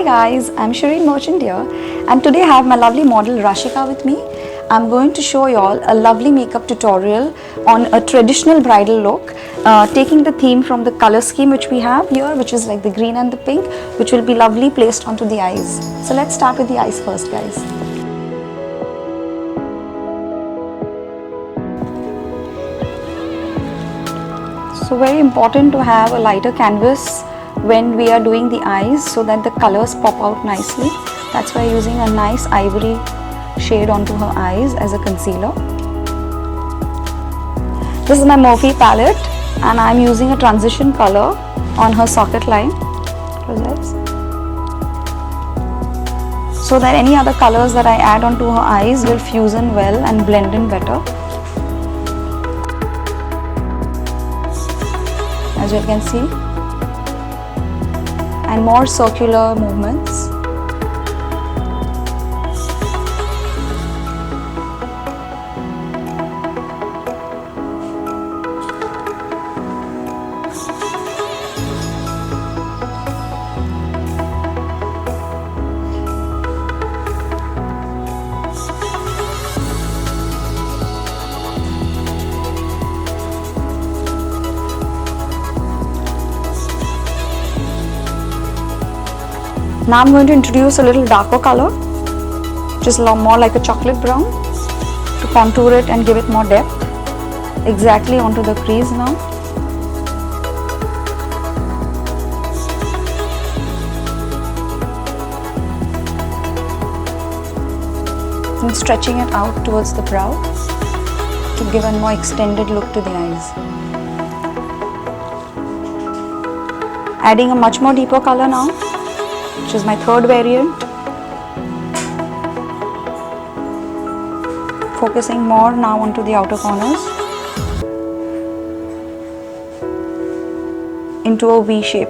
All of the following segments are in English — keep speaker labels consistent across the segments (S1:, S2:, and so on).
S1: Hi guys, I'm Shireen Merchant here, and today I have my lovely model Rashika with me. I'm going to show you all a lovely makeup tutorial on a traditional bridal look, taking the theme from the color scheme which we have here, which is like the green and the pink, which will be lovely placed onto the eyes. So let's start with the eyes first, guys. So very important to have a lighter canvas when we are doing the eyes so that the colors pop out nicely. That's why using a nice ivory shade onto her eyes as a concealer. This is my Morphe palette and I'm using a transition color on her socket line so that any other colors that I add onto her eyes will fuse in well and blend in better. As you can see, and more circular movements. Now I'm going to introduce a little darker color, which is more like a chocolate brown, to contour it and give it more depth. Exactly onto the crease now. And stretching it out towards the brow to give a more extended look to the eyes. Adding a much more deeper color now, which is my third variant. Focusing more now onto the outer corners into a V shape,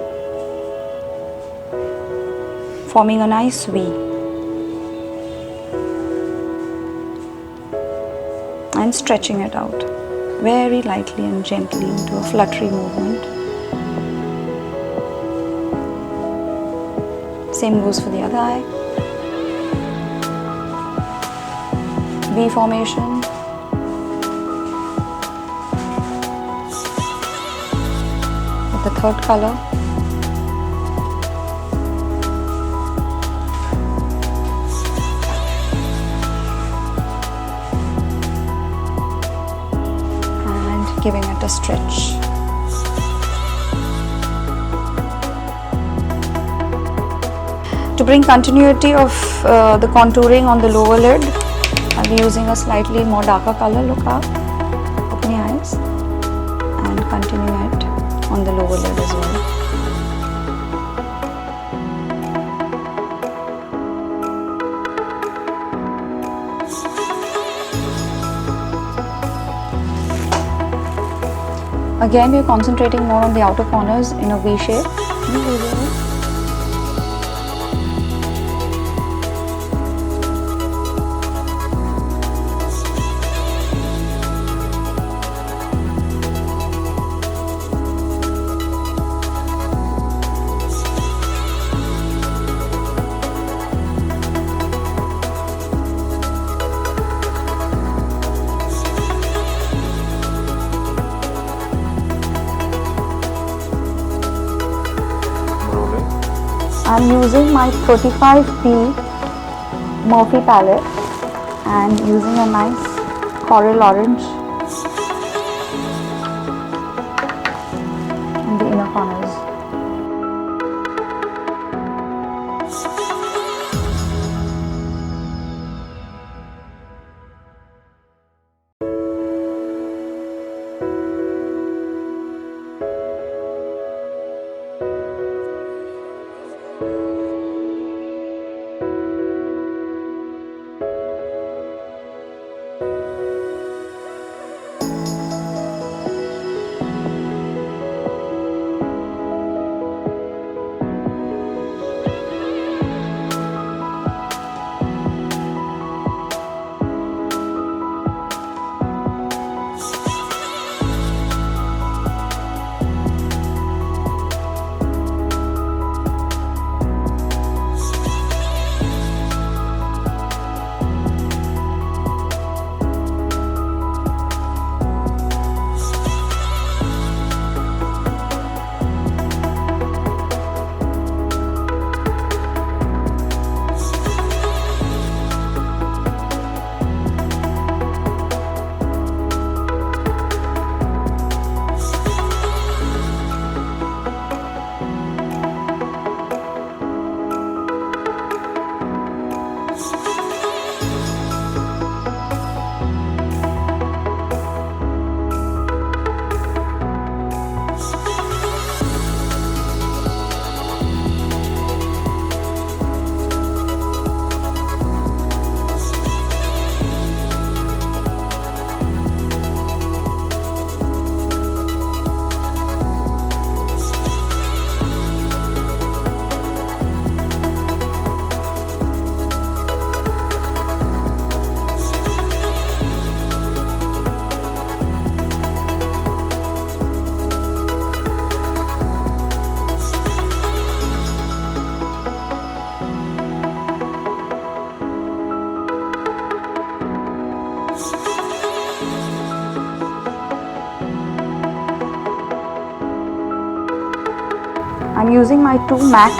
S1: forming a nice V. And stretching it out very lightly and gently into a fluttery movement. Same goes for the other eye. V formation. With the third color. And giving it a stretch. To bring continuity of the contouring on the lower lid, I'll be using a slightly more darker color. Look up, open your eyes, and continue it on the lower lid as well. Again, we're concentrating more on the outer corners in a V shape. I'm using my 35P Morphe palette and using a nice coral orange in the inner corners. I'm using my two MAC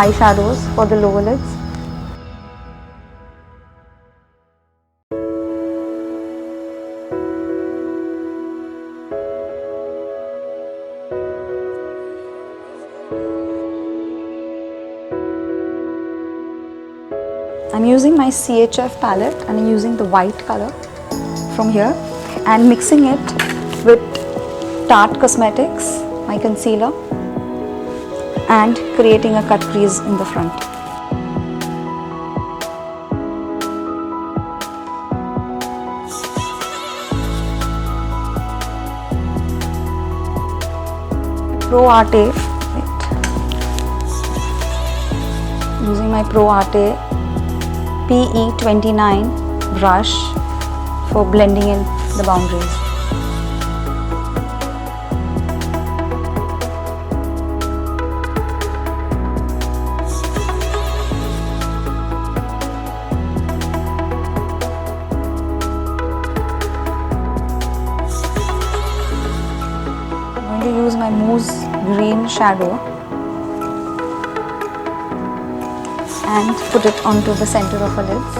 S1: eyeshadows for the lower lids. I'm using my CHF palette and I'm using the white color from here and mixing it with Tarte Cosmetics, my concealer, and creating a cut crease in the front. Pro Arte, using my Pro Arte PE29 brush for blending in the boundaries. I'm going to use my mousse green shadow and put it onto the center of her lids.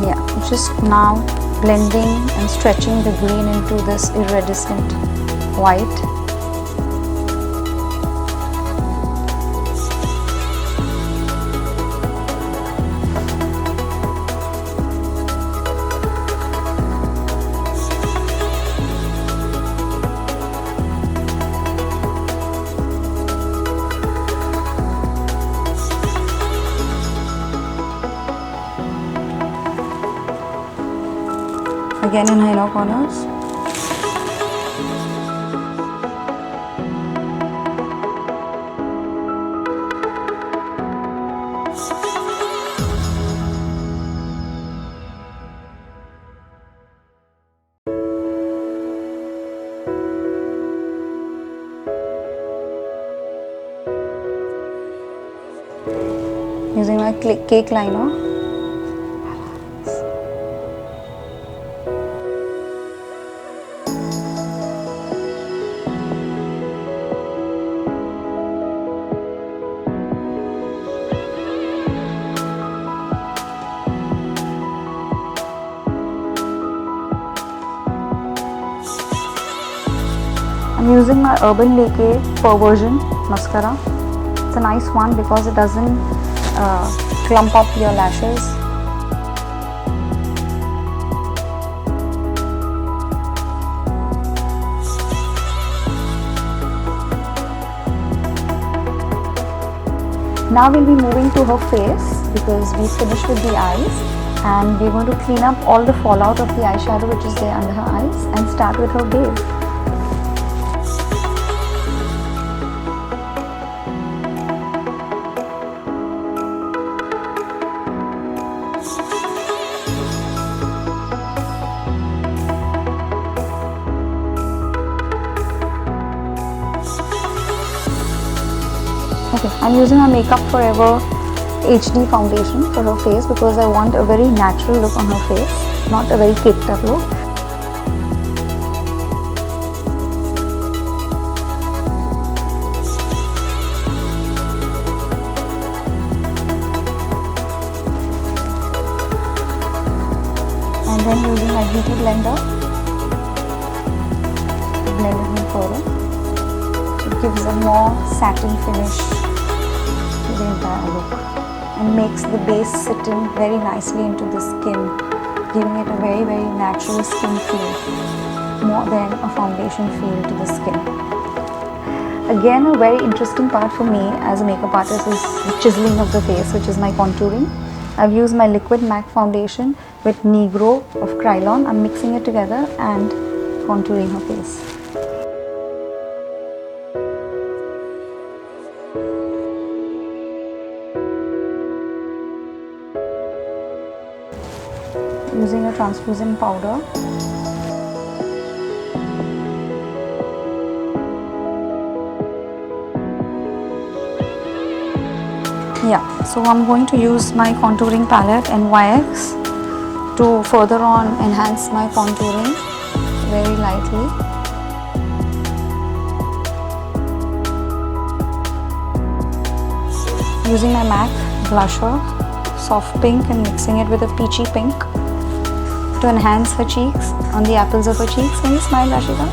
S1: Yeah, just now blending and stretching the green into this iridescent white. Again in inner corners. Using my cake liner. I'm using my Urban Decay Perversion mascara. It's a nice one because it doesn't clump up your lashes. Now we'll be moving to her face because we finished with the eyes, and we're going to clean up all the fallout of the eyeshadow which is there under her eyes and start with her base. Okay, I'm using my Makeup Forever HD foundation for her face because I want a very natural look on her face, not a very caked up look. And then using my beauty blender to blend it in further. It gives a more satin finish to the entire look and makes the base sit in very nicely into the skin, giving it a very natural skin feel more than a foundation feel to the skin. Again, a very interesting part for me as a makeup artist is the chiseling of the face, which is my contouring. I've used my liquid MAC foundation with Negro of Krylon. I'm mixing it together and contouring her face. Using a translucent powder. Yeah, so I'm going to use my contouring palette NYX to further on enhance my contouring very lightly. Using my MAC blusher, soft pink, and mixing it with a peachy pink to enhance her cheeks, on the apples of her cheeks. Can you smile, Rashika?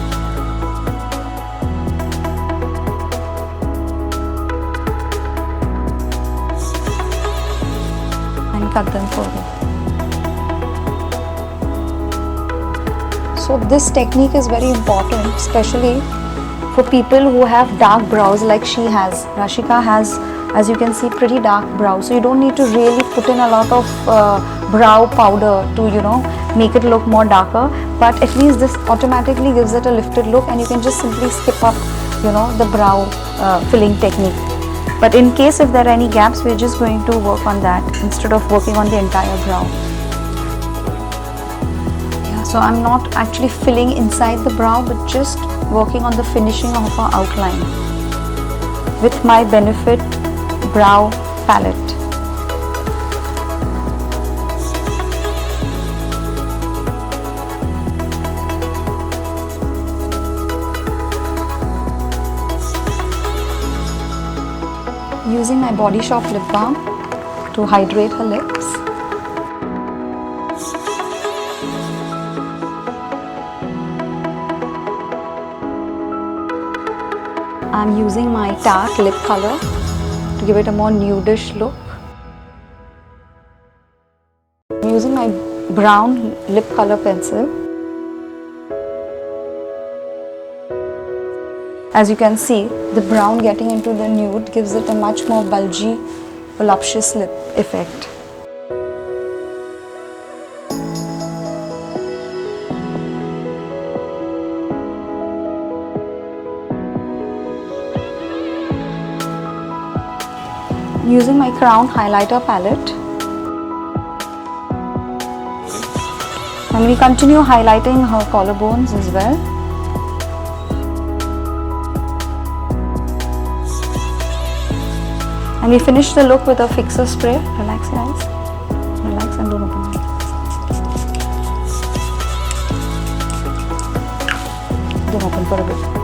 S1: And cut them further. So this technique is very important, especially for people who have dark brows like she has. Rashika has, as you can see, pretty dark brows. So you don't need to really put in a lot of brow powder to, make it look more darker. But at least this automatically gives it a lifted look, and you can just simply skip up, the brow filling technique. But in case if there are any gaps, we're just going to work on that instead of working on the entire brow. So I'm not actually filling inside the brow, but just working on the finishing of our outline with my Benefit brow palette. Using my Body Shop lip balm to hydrate her lips. I'm using my Tarte lip color to give it a more nudish look. I'm using my brown lip color pencil. As you can see, the brown getting into the nude gives it a much more bulgy, voluptuous lip effect. Using my Crown highlighter palette, and we continue highlighting her collarbones as well. And we finish the look with a fixer spray. Relax your eyes. Relax and don't open your eyes. Don't open for a bit.